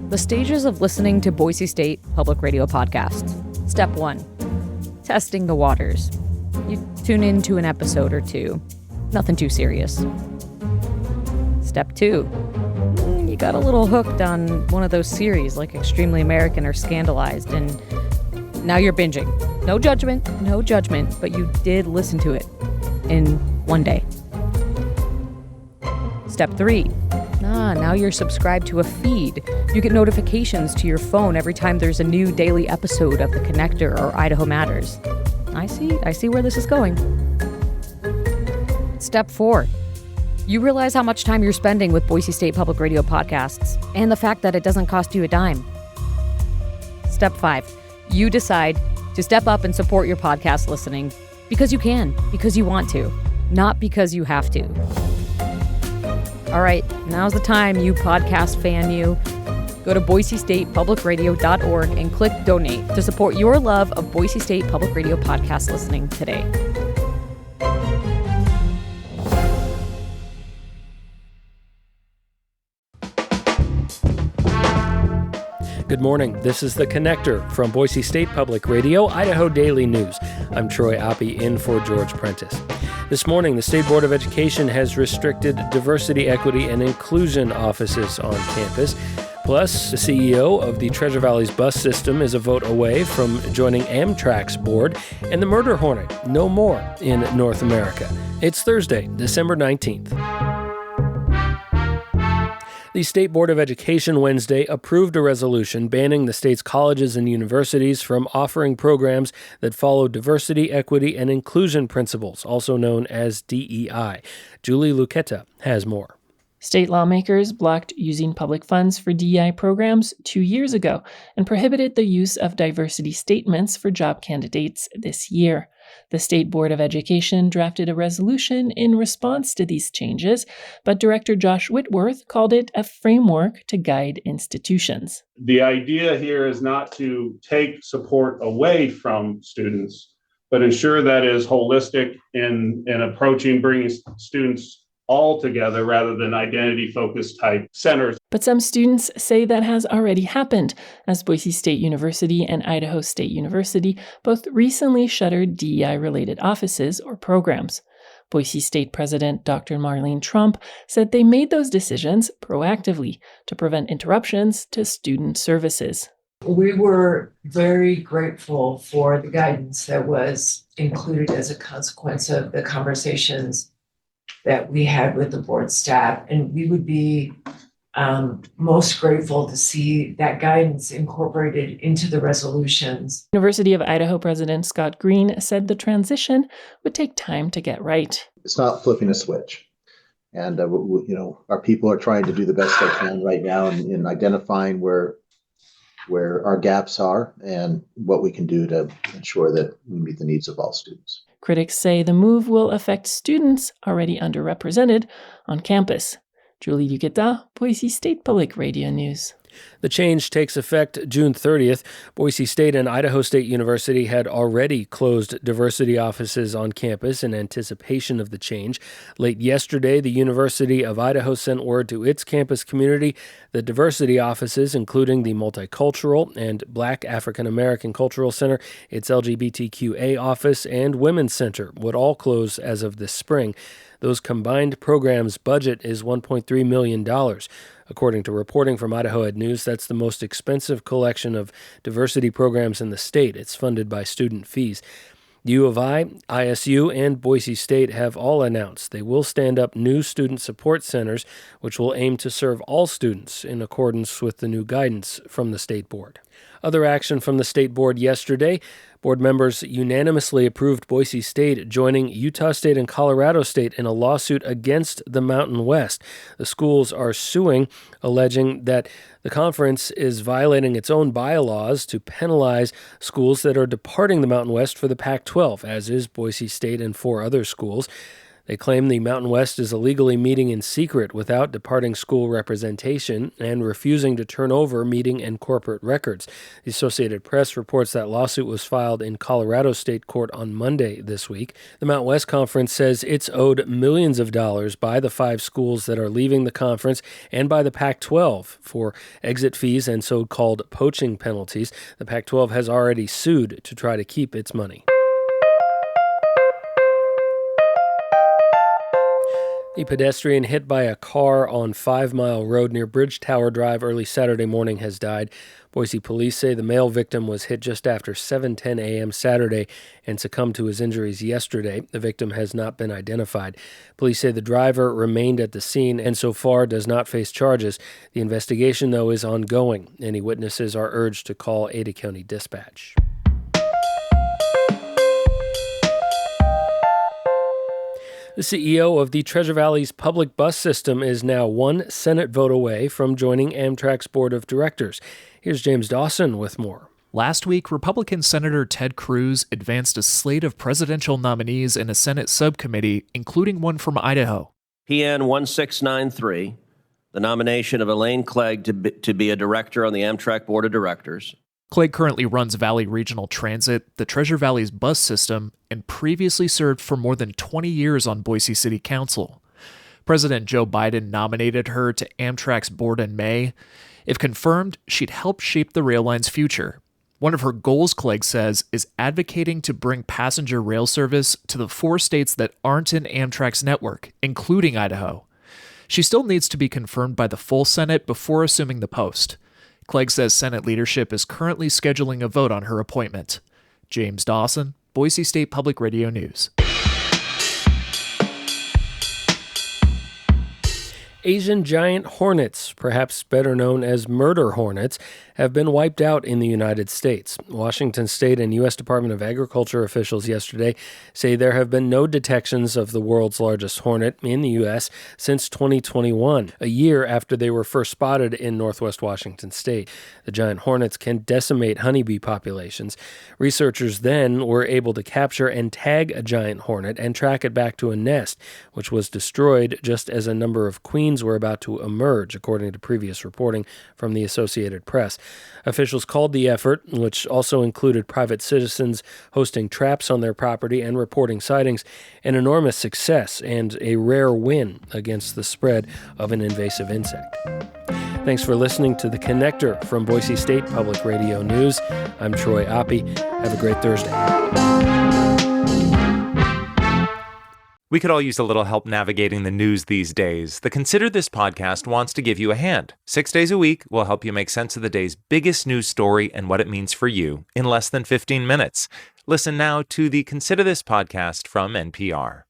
The stages of listening to Boise State Public Radio podcasts. Step 1, testing the waters. You tune into an episode or two. Nothing too serious. Step 2, you got a little hooked on one of those series like Extremely American or Scandalized, and now you're binging. No judgment, but you did listen to it in one day. Step 3, now you're subscribed to a feed. You get notifications to your phone every time there's a new daily episode of The Connector or Idaho Matters. I see where this is going. Step 4, you realize how much time you're spending with Boise State Public Radio podcasts and the fact that it doesn't cost you a dime. Step 5, you decide to step up and support your podcast listening because you can, because you want to, not because you have to. All right, now's the time, you podcast fan you. Go to boisestatepublicradio.org and click donate to support your love of Boise State Public Radio podcast listening today. Good morning. This is The Connector from Boise State Public Radio, Idaho Daily News. I'm Troy Oppie in for George Prentice. This morning, the State Board of Education has restricted diversity, equity, and inclusion offices on campus. Plus, the CEO of the Treasure Valley's bus system is a vote away from joining Amtrak's board, and the murder hornet, no more in North America. It's Thursday, December 19th. The State Board of Education Wednesday approved a resolution banning the state's colleges and universities from offering programs that follow diversity, equity, and inclusion principles, also known as DEI. Julie Luqueta has more. State lawmakers blocked using public funds for DEI programs 2 years ago and prohibited the use of diversity statements for job candidates this year. The State Board of Education drafted a resolution in response to these changes, but Director Josh Whitworth called it a framework to guide institutions. The idea here is not to take support away from students, but ensure that is holistic in approaching bringing students all together rather than identity-focused type centers. But some students say that has already happened, as Boise State University and Idaho State University both recently shuttered DEI-related offices or programs. Boise State President Dr. Marlene Trump said they made those decisions proactively to prevent interruptions to student services. We were very grateful for the guidance that was included as a consequence of the conversations that we had with the board staff, and we would be most grateful to see that guidance incorporated into the resolutions. University of Idaho President Scott Green said the transition would take time to get right. It's not flipping a switch, and our people are trying to do the best they can right now in identifying where our gaps are and what we can do to ensure that we meet the needs of all students. Critics say the move will affect students already underrepresented on campus. Julie Luqueta, Boise State Public Radio News. The change takes effect June 30th. Boise State and Idaho State University had already closed diversity offices on campus in anticipation of the change. Late yesterday, the University of Idaho sent word to its campus community that diversity offices, including the Multicultural and Black African American Cultural Center, its LGBTQA office, and Women's Center, would all close as of this spring. Those combined programs' budget is $1.3 million. According to reporting from Idaho Ed News, that's the most expensive collection of diversity programs in the state. It's funded by student fees. U of I, ISU, and Boise State have all announced they will stand up new student support centers, which will aim to serve all students in accordance with the new guidance from the State Board. Other action from the State Board yesterday. Board members unanimously approved Boise State joining Utah State and Colorado State in a lawsuit against the Mountain West. The schools are suing, alleging that the conference is violating its own bylaws to penalize schools that are departing the Mountain West for the Pac-12, as is Boise State and 4 other schools. They claim the Mountain West is illegally meeting in secret without departing school representation and refusing to turn over meeting and corporate records. The Associated Press reports that lawsuit was filed in Colorado State Court on Monday this week. The Mountain West Conference says it's owed millions of dollars by the 5 schools that are leaving the conference and by the Pac-12 for exit fees and so-called poaching penalties. The Pac-12 has already sued to try to keep its money. The pedestrian hit by a car on 5 Mile Road near Bridge Tower Drive early Saturday morning has died. Boise police say the male victim was hit just after 7:10 a.m. Saturday and succumbed to his injuries yesterday. The victim has not been identified. Police say the driver remained at the scene and so far does not face charges. The investigation, though, is ongoing. Any witnesses are urged to call Ada County Dispatch. The CEO of the Treasure Valley's public bus system is now one Senate vote away from joining Amtrak's board of directors. Here's James Dawson with more. Last week, Republican Senator Ted Cruz advanced a slate of presidential nominees in a Senate subcommittee, including one from Idaho. PN 1693, the nomination of Elaine Clegg to be a director on the Amtrak board of directors. Clegg currently runs Valley Regional Transit, the Treasure Valley's bus system, and previously served for more than 20 years on Boise City Council. President Joe Biden nominated her to Amtrak's board in May. If confirmed, she'd help shape the rail line's future. One of her goals, Clegg says, is advocating to bring passenger rail service to the 4 states that aren't in Amtrak's network, including Idaho. She still needs to be confirmed by the full Senate before assuming the post. Clegg says Senate leadership is currently scheduling a vote on her appointment. James Dawson, Boise State Public Radio News. Asian giant hornets, perhaps better known as murder hornets, have been wiped out in the United States. Washington State and U.S. Department of Agriculture officials yesterday say there have been no detections of the world's largest hornet in the U.S. since 2021, a year after they were first spotted in northwest Washington State. The giant hornets can decimate honeybee populations. Researchers then were able to capture and tag a giant hornet and track it back to a nest, which was destroyed just as a number of queens were about to emerge, according to previous reporting from the Associated Press. Officials called the effort, which also included private citizens hosting traps on their property and reporting sightings, an enormous success and a rare win against the spread of an invasive insect. Thanks for listening to The Connector from Boise State Public Radio News. I'm Troy Oppie. Have a great Thursday. We could all use a little help navigating the news these days. The Consider This podcast wants to give you a hand. 6 days a week, we'll help you make sense of the day's biggest news story and what it means for you in less than 15 minutes. Listen now to the Consider This podcast from NPR.